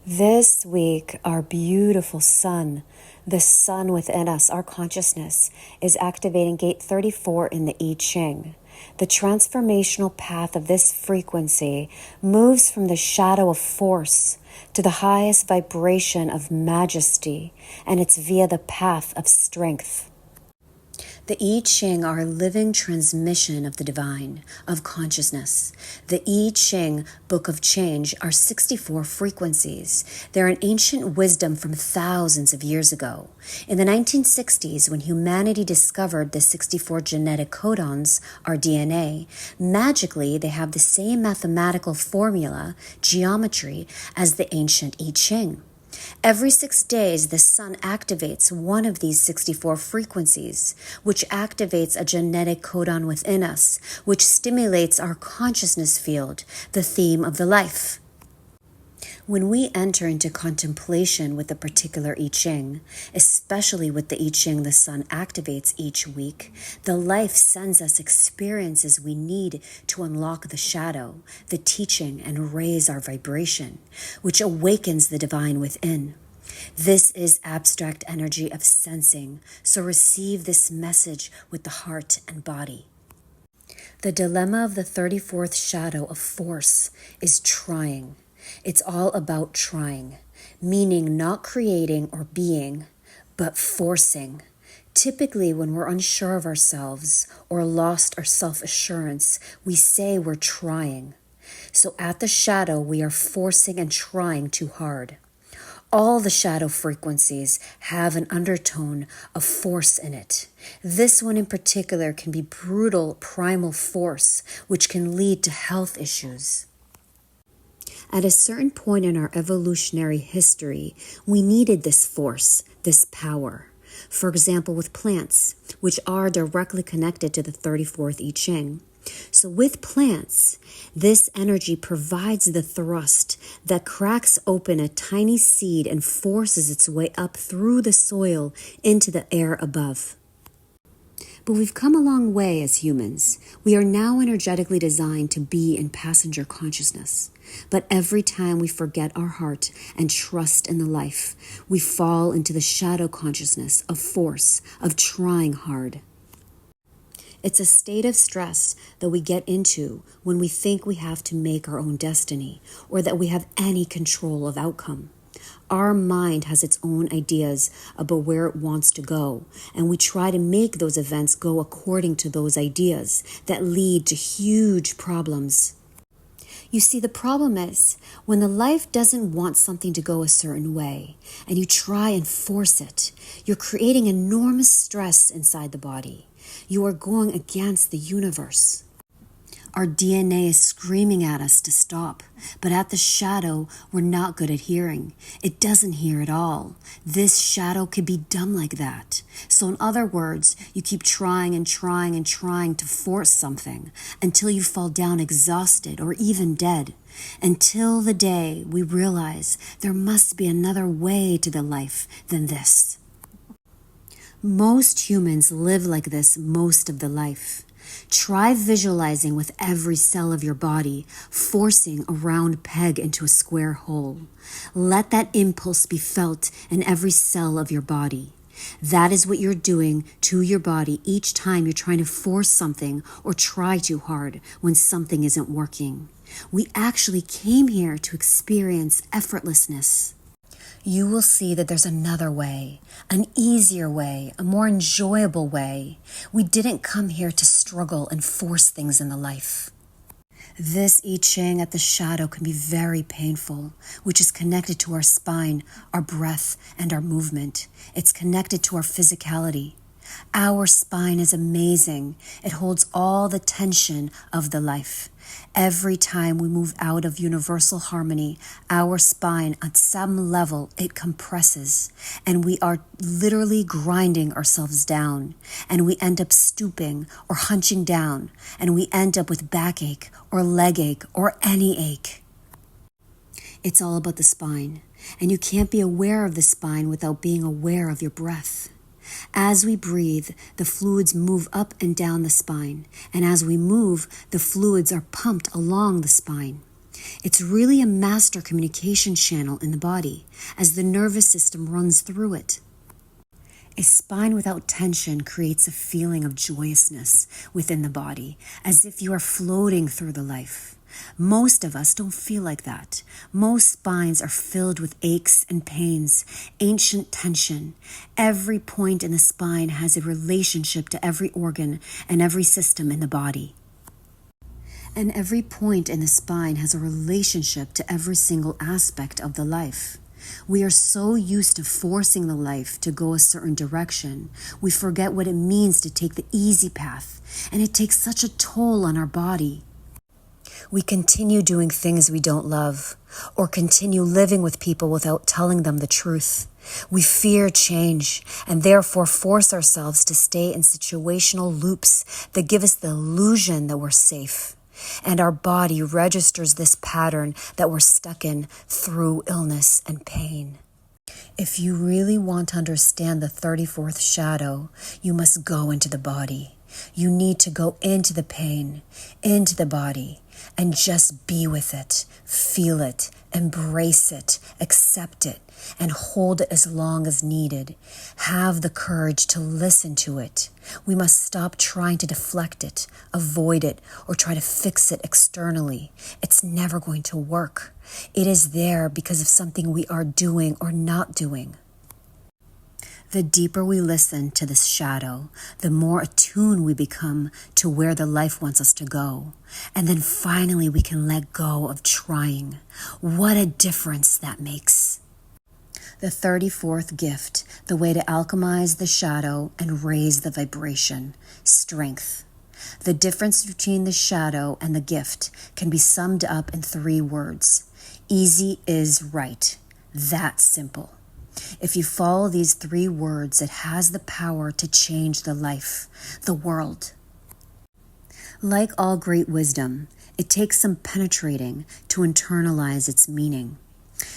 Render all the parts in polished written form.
This week, our beautiful sun, the sun within us, our consciousness, is activating gate 34 in the I Ching. The transformational path of this frequency moves from the shadow of force to the highest vibration of majesty, and it's via the path of strength. The I Ching are a living transmission of the divine, of consciousness. The I Ching, Book of Change, are 64 frequencies. They're an ancient wisdom from thousands of years ago. In the 1960s, when humanity discovered the 64 genetic codons, our DNA, magically they have the same mathematical formula, geometry, as the ancient I Ching. Every 6 days, the sun activates one of these 64 frequencies, which activates a genetic codon within us, which stimulates our consciousness field, the theme of the life. When we enter into contemplation with a particular I Ching, especially with the I Ching the sun activates each week, the life sends us experiences we need to unlock the shadow, the teaching, and raise our vibration, which awakens the divine within. This is abstract energy of sensing, so receive this message with the heart and body. The dilemma of the 34th shadow of force is trying. It's all about trying, meaning not creating or being, but forcing. Typically, when we're unsure of ourselves or lost our self-assurance, we say we're trying. So at the shadow, we are forcing and trying too hard. All the shadow frequencies have an undertone of force in it. This one in particular can be brutal primal force, which can lead to health issues. At a certain point in our evolutionary history, we needed this force, this power. For example, with plants, which are directly connected to the 34th I Ching. So with plants, this energy provides the thrust that cracks open a tiny seed and forces its way up through the soil into the air above. But we've come a long way as humans. We are now energetically designed to be in passenger consciousness. But every time we forget our heart and trust in the life, we fall into the shadow consciousness of force, of trying hard. It's a state of stress that we get into when we think we have to make our own destiny or that we have any control of outcome. Our mind has its own ideas about where it wants to go, and we try to make those events go according to those ideas that lead to huge problems. You see, the problem is when the life doesn't want something to go a certain way and you try and force it, you're creating enormous stress inside the body. You are going against the universe. Our DNA is screaming at us to stop, but at the shadow, we're not good at hearing. It doesn't hear at all. This shadow can be dumb like that. So in other words, you keep trying and trying and trying to force something until you fall down exhausted or even dead. Until the day we realize there must be another way to the life than this. Most humans live like this most of the life. Try visualizing with every cell of your body, forcing a round peg into a square hole. Let that impulse be felt in every cell of your body. That is what you're doing to your body each time you're trying to force something or try too hard when something isn't working. We actually came here to experience effortlessness. You will see that there's another way, an easier way, a more enjoyable way. We didn't come here to struggle and force things in the life. This I Ching at the shadow can be very painful, which is connected to our spine, our breath, and our movement. It's connected to our physicality. Our spine is amazing. It holds all the tension of the life. Every time we move out of universal harmony, our spine, at some level, it compresses, and we are literally grinding ourselves down, and we end up stooping or hunching down, and we end up with backache or leg ache or any ache. It's all about the spine, and you can't be aware of the spine without being aware of your breath. As we breathe, the fluids move up and down the spine, and as we move, the fluids are pumped along the spine. It's really a master communication channel in the body as the nervous system runs through it. A spine without tension creates a feeling of joyousness within the body, as if you are floating through the life. Most of us don't feel like that. Most spines are filled with aches and pains, ancient tension. Every point in the spine has a relationship to every organ and every system in the body. And every point in the spine has a relationship to every single aspect of the life. We are so used to forcing the life to go a certain direction, we forget what it means to take the easy path, and it takes such a toll on our body. We continue doing things we don't love, or continue living with people without telling them the truth. We fear change, and therefore force ourselves to stay in situational loops that give us the illusion that we're safe. And our body registers this pattern that we're stuck in through illness and pain. If you really want to understand the 34th shadow, you must go into the body. You need to go into the pain, into the body, and just be with it, feel it, embrace it, accept it, and hold it as long as needed. Have the courage to listen to it. We must stop trying to deflect it, avoid it, or try to fix it externally. It's never going to work. It is there because of something we are doing or not doing. The deeper we listen to this shadow, the more attuned we become to where the life wants us to go. And then finally we can let go of trying. What a difference that makes. The 34th gift, the way to alchemize the shadow and raise the vibration, strength. The difference between the shadow and the gift can be summed up in 3 words. Easy is right. That's simple. If you follow these 3 words, it has the power to change the life, the world. Like all great wisdom, it takes some penetrating to internalize its meaning.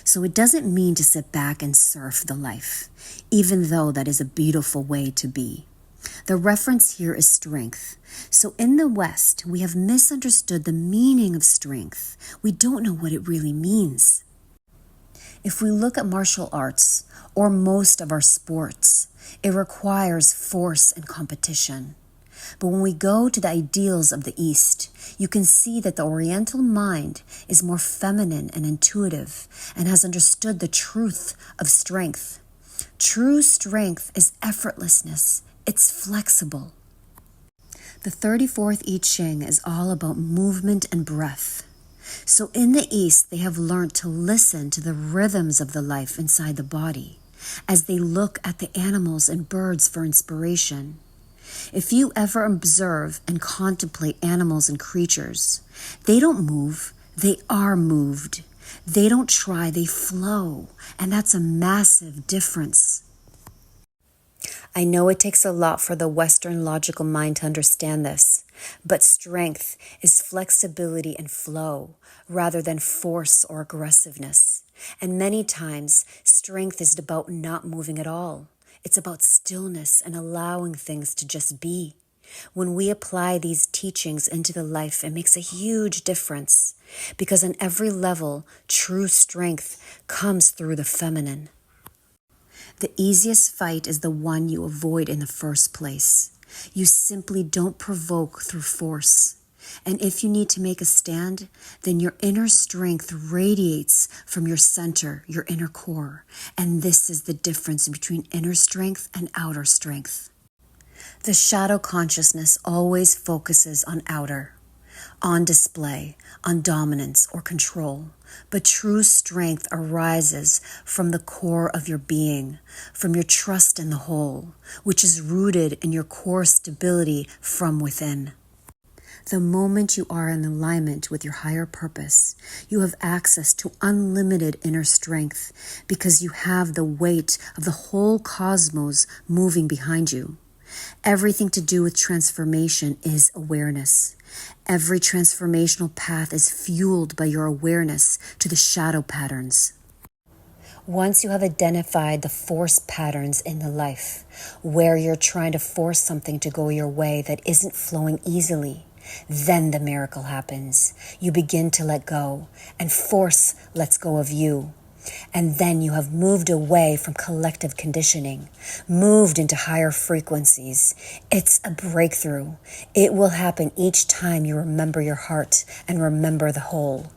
So it doesn't mean to sit back and surf the life, even though that is a beautiful way to be. The reference here is strength. So in the West, we have misunderstood the meaning of strength. We don't know what it really means. If we look at martial arts, or most of our sports, it requires force and competition. But when we go to the ideals of the East, you can see that the Oriental mind is more feminine and intuitive and has understood the truth of strength. True strength is effortlessness. It's flexible. The 34th I Ching is all about movement and breath. So in the East, they have learned to listen to the rhythms of the life inside the body as they look at the animals and birds for inspiration. If you ever observe and contemplate animals and creatures, they don't move, they are moved. They don't try, they flow. And that's a massive difference. I know it takes a lot for the Western logical mind to understand this, but strength is flexibility and flow rather than force or aggressiveness. And many times, strength is about not moving at all. It's about stillness and allowing things to just be. When we apply these teachings into the life, it makes a huge difference because on every level, true strength comes through the feminine. The easiest fight is the one you avoid in the first place. You simply don't provoke through force. And if you need to make a stand, then your inner strength radiates from your center, your inner core. And this is the difference between inner strength and outer strength. The shadow consciousness always focuses on outer, on display, on dominance or control. But true strength arises from the core of your being, from your trust in the whole, which is rooted in your core stability from within. The moment you are in alignment with your higher purpose, you have access to unlimited inner strength because you have the weight of the whole cosmos moving behind you. Everything to do with transformation is awareness. Every transformational path is fueled by your awareness to the shadow patterns. Once you have identified the force patterns in the life, where you're trying to force something to go your way that isn't flowing easily, Then the miracle happens. You begin to let go, and force lets go of you. And then you have moved away from collective conditioning, moved into higher frequencies. It's a breakthrough. It will happen each time you remember your heart and remember the whole.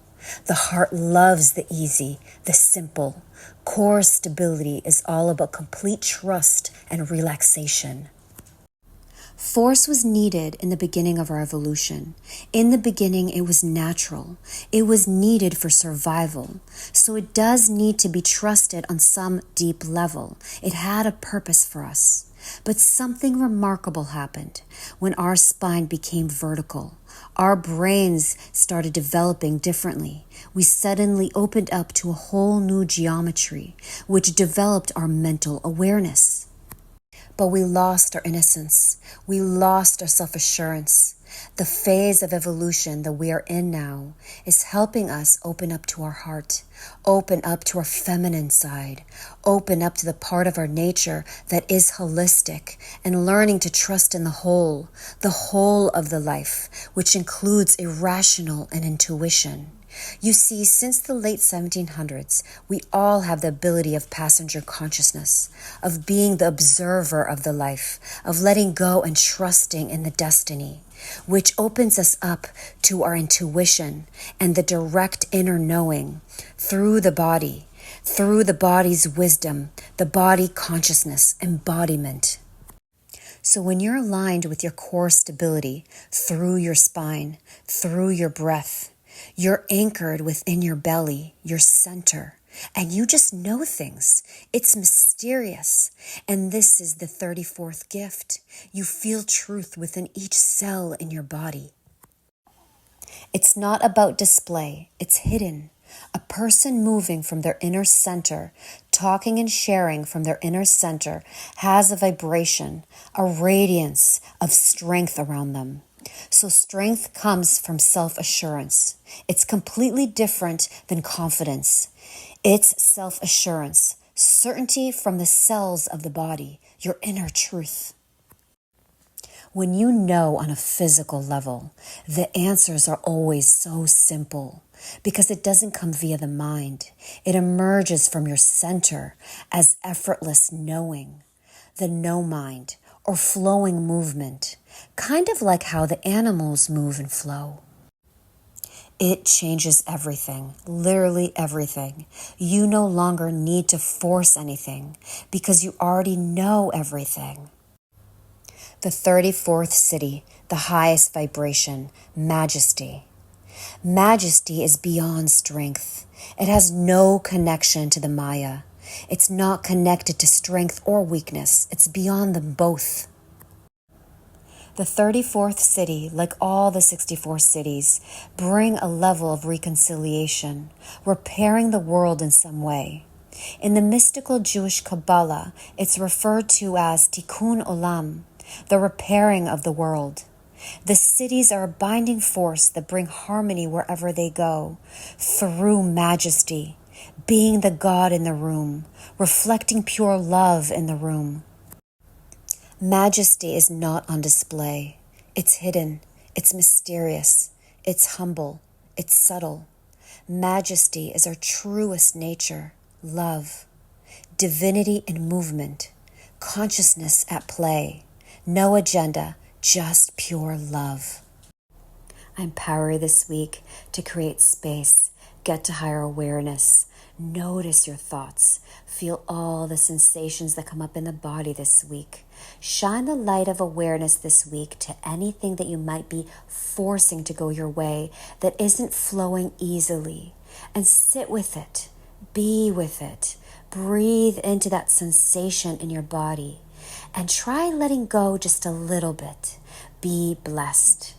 The heart loves the easy, the simple. Core stability is all about complete trust and relaxation. Force was needed in the beginning of our evolution. In the beginning, it was natural. It was needed for survival. So it does need to be trusted on some deep level. It had a purpose for us. But something remarkable happened when our spine became vertical. Our brains started developing differently. We suddenly opened up to a whole new geometry, which developed our mental awareness. But we lost our innocence. We lost our self-assurance. The phase of evolution that we are in now is helping us open up to our heart, open up to our feminine side, open up to the part of our nature that is holistic, and learning to trust in the whole of the life, which includes irrational and intuition. You see, since the late 1700s, we all have the ability of passenger consciousness, of being the observer of the life, of letting go and trusting in the destiny, which opens us up to our intuition and the direct inner knowing through the body's wisdom, the body consciousness, embodiment. So when you're aligned with your core stability through your spine, through your breath, you're anchored within your belly, your center, and you just know things. It's mysterious. And this is the 34th gift. You feel truth within each cell in your body. It's not about display. It's hidden. A person moving from their inner center, talking and sharing from their inner center, has a vibration, a radiance of strength around them. So strength comes from self-assurance. It's completely different than confidence. It's self-assurance, certainty from the cells of the body, your inner truth. When you know on a physical level, the answers are always so simple because it doesn't come via the mind. It emerges from your center as effortless knowing, the no mind, or flowing movement, kind of like how the animals move and flow. It changes everything, literally everything. You no longer need to force anything because you already know everything. The 34th city, the highest vibration, majesty. Majesty is beyond strength. It has no connection to the Maya. It's not connected to strength or weakness. It's beyond them both. The 34th city, like all the 64 cities, bring a level of reconciliation, repairing the world in some way. In the mystical Jewish Kabbalah, it's referred to as tikkun olam, the repairing of the world. The cities are a binding force that bring harmony wherever they go, through majesty, being the God in the room, reflecting pure love in the room. Majesty is not on display. It's hidden. It's mysterious. It's humble. It's subtle. Majesty is our truest nature, love, divinity in movement, consciousness at play, no agenda, just pure love. I empower you this week to create space, get to higher awareness, notice your thoughts, feel all the sensations that come up in the body this week. Shine the light of awareness this week to anything that you might be forcing to go your way that isn't flowing easily, and sit with it, be with it, breathe into that sensation in your body, and try letting go just a little bit. Be blessed.